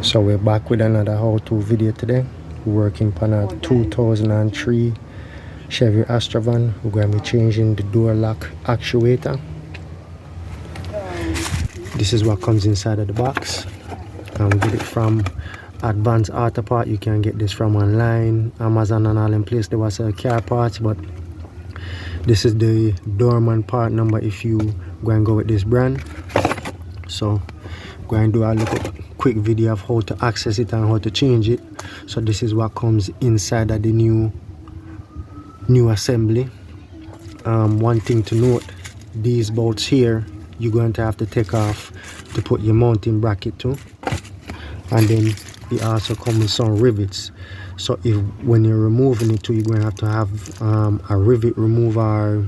So we're back with another how-to video today. We're working on a 2003 Chevy Astro van. We're going to be changing the door lock actuator. This is what comes inside of the box. And we get it from Advanced Auto Part. You can get this from online, Amazon and all in place. There was car parts, but this is the doorman part number if you go and go with this brand. So go and do a little quick video of how to access it and how to change it. So this is what comes inside of the new assembly. One thing to note, these bolts here you're going to have to take off to put your mounting bracket to, and then it also comes with some rivets. So if when you're removing it too, you're going to have a rivet remover,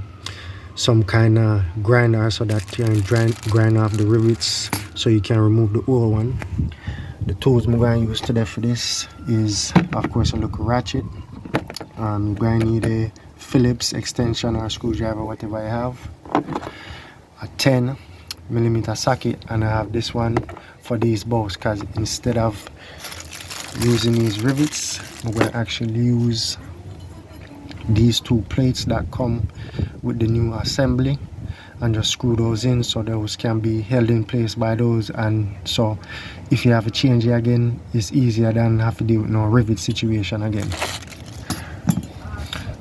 some kind of grinder, so that you can grind off the rivets so you can remove the old one. The tools I'm going to use today for this is, of course, a little ratchet. You're going to need a Phillips extension or screwdriver, whatever I have, a 10mm socket, and I have this one for these bolts, because instead of using these rivets, I'm going to actually use these two plates that come with the new assembly and just screw those in, so those can be held in place by those. And so if you have to change it again, it's easier than have to deal with no rivet situation again.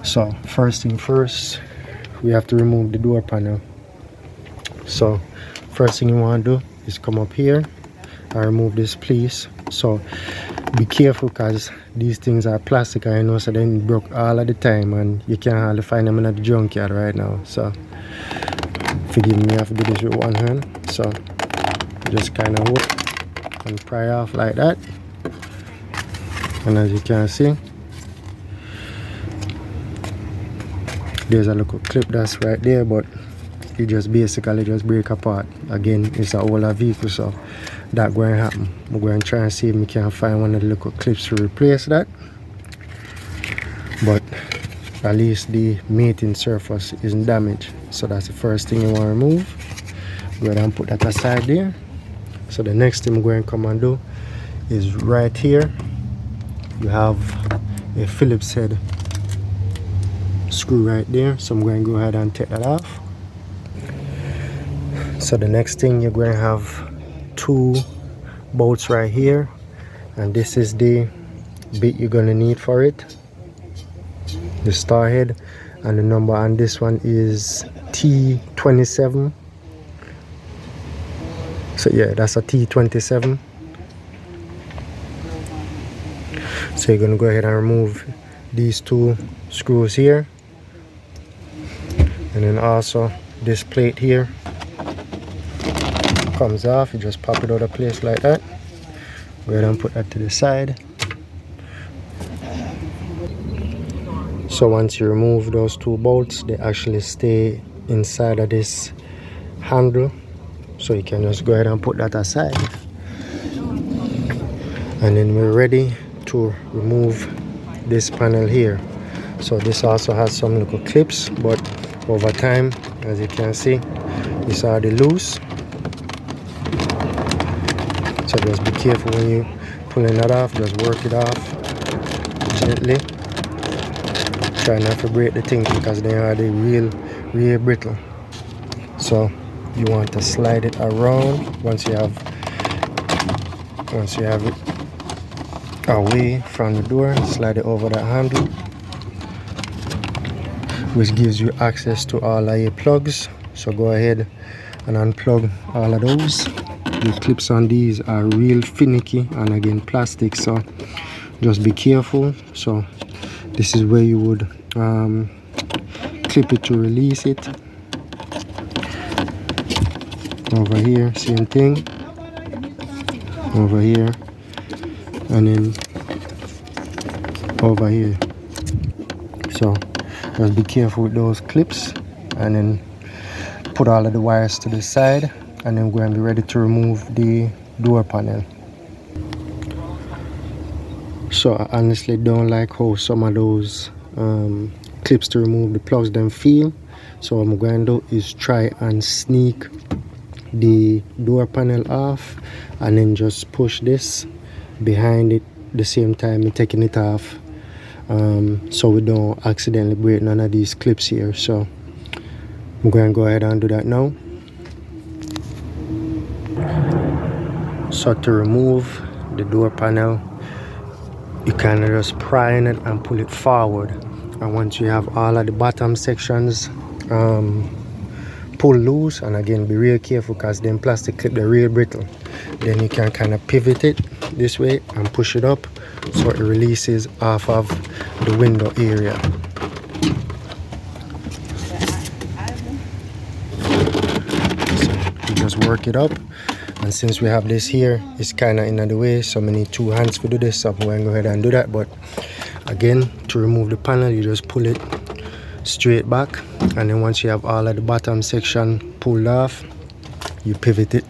So first thing first, we have to remove the door panel. So first thing you want to do is come up here and remove this piece. So be careful, because these things are plastic, I know, so they broke all of the time and you can't hardly find them in the junkyard right now. So forgive me, I have to do this with one hand. So just kind of hook and pry off like that, and as you can see, there's a little clip that's right there, but it just basically just break apart. Again, it's an older vehicle, so that going to happen. I'm going to try and see if we can find one of the little clips to replace that, but at least the mating surface isn't damaged. So that's the first thing you want to remove. Go ahead and put that aside there. So the next thing I'm going to come and do is right here you have a Phillips head screw right there, so I'm going to go ahead and take that off. So the next thing, you're going to have two bolts right here, and this is the bit you're going to need for it, the star head, and the number on this one is T27. So yeah, that's a T27. So you're going to go ahead and remove these two screws here, and then also this plate here comes off. You just pop it out of place like that. Go ahead and put that to the side. So once you remove those two bolts, they actually stay inside of this handle, so you can just go ahead and put that aside, and then we're ready to remove this panel here. So this also has some little clips, but over time, as you can see, it's already loose. So just be careful when you pulling that off. Just work it off gently. Try not to break the thing, because they are real brittle. So you want to slide it around. Once you have it away from the door, slide it over that handle, which gives you access to all of your plugs. So go ahead and unplug all of those. The clips on these are real finicky, and again plastic, so just be careful. So this is where you would clip it to release it. Over here, same thing. Over here, and then over here. So just be careful with those clips, and then put all of the wires to the side, and then we're going to be ready to remove the door panel. So I honestly don't like how some of those clips to remove the plugs them feel. So what I'm going to do is try and sneak the door panel off, and then just push this behind it the same time and taking it off, so we don't accidentally break none of these clips here. So I'm going to go ahead and do that now. So to remove the door panel, you kind of just pry in it and pull it forward, and once you have all of the bottom sections pull loose, and again be real careful because them plastic clip they're real brittle, then you can kind of pivot it this way and push it up so it releases off of the window area. So you just work it up, and since we have this here, it's kind of in the way, so we need 2 hands to do this, so I'm going to go ahead and do that. But again, to remove the panel, you just pull it straight back, and then once you have all of the bottom section pulled off, you pivot it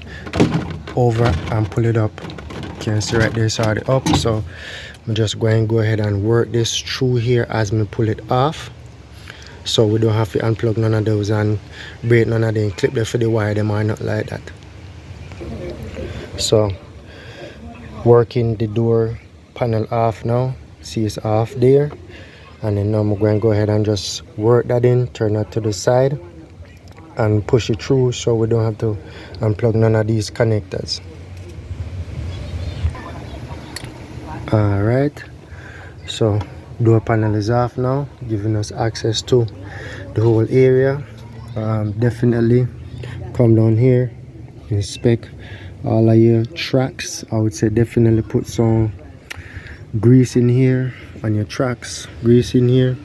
over and pull it up. You can see right there it's already up, so I'm just going to go ahead and work this through here as me pull it off, so we don't have to unplug none of those and break none of them clip there for the wire. Them are not like that. So working the door panel off now, see it's off there, and then now I'm going to go ahead and just work that in, turn that to the side and push it through so we don't have to unplug none of these connectors. Alright, so door panel is off now, giving us access to the whole area. Definitely come down here, inspect all of your tracks. I would say definitely put some grease in here on your tracks, grease in here,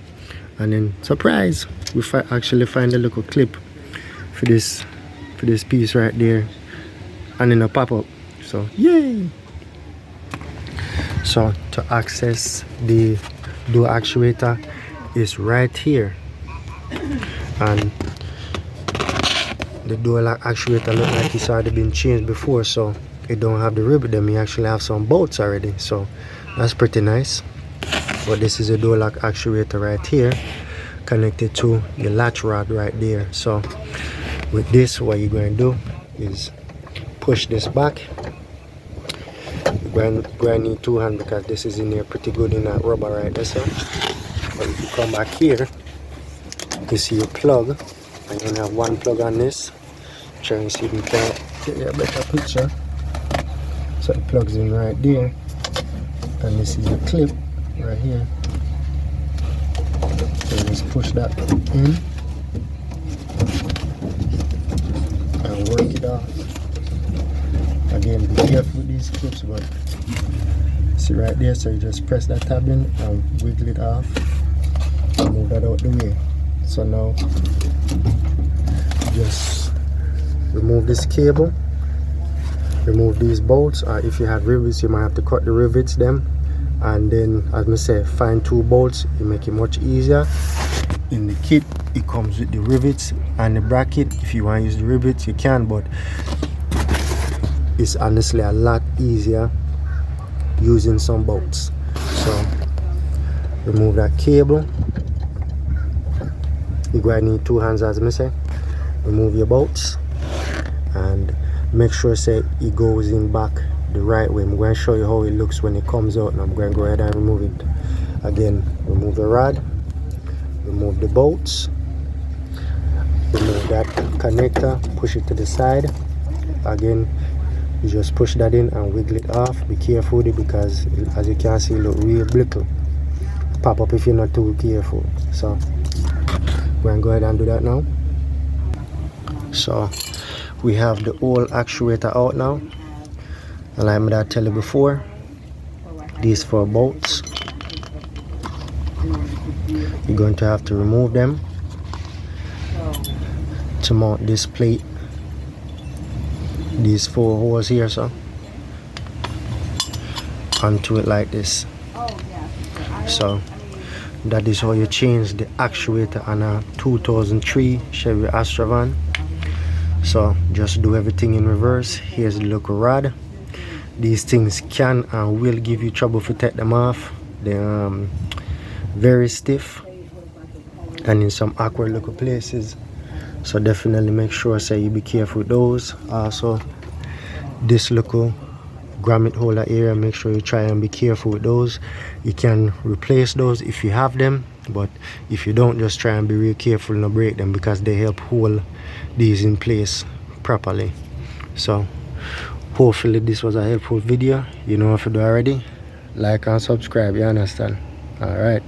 and then surprise, we actually find a little clip for this piece right there, and then a pop-up. So yay! So to access the door actuator is right here, and the door lock actuator look like it's already been changed before, so it don't have the rivet. Them you actually have some bolts already, so that's pretty nice. But this is a door lock actuator right here, connected to your latch rod right there. So with this, what you're going to do is push this back. You're going to need 2 hands because this is in there pretty good in that rubber right there. So but if you come back here, you see a plug. I'm going to have 1 plug on this. Try and see if we can get you a better picture. So it plugs in right there, and this is the clip right here. So just push that in and work it off. Again, be careful with these clips, but see right there, so you just press that tab in and wiggle it off and move that out the way. So now just remove this cable, remove these bolts, or if you have rivets you might have to cut the rivets them, and then as I say, find 2 bolts. It make it much easier. In the kit it comes with the rivets and the bracket. If you want to use the rivets you can, but it's honestly a lot easier using some bolts. So remove that cable. You're going to need 2 hands as I say. Remove your bolts and make sure say it goes in back the right way. I'm going to show you how it looks when it comes out, and I'm going to go ahead and remove it. Again, remove the rod, remove the bolts, remove that connector, push it to the side. Again, you just push that in and wiggle it off. Be careful with it because as you can see it look real brittle. Pop up if you're not too careful. So we're going to go ahead and do that now. So we have the whole actuator out now, and like I tell you before, these 4 bolts you're going to have to remove them to mount this plate, these 4 holes here, so onto it like this. So that is how you change the actuator on a 2003 Chevy Astro van. So just do everything in reverse. Here's the little rod. These things can and will give you trouble if you take them off. They're very stiff and in some awkward little places, so definitely make sure say you be careful with those. Also this little grommet holder area, make sure you try and be careful with those. You can replace those if you have them, but if you don't, just try and be real careful not break them, because they help hold these in place properly. So hopefully this was a helpful video. You know what to do already. Like and subscribe, you understand? All right.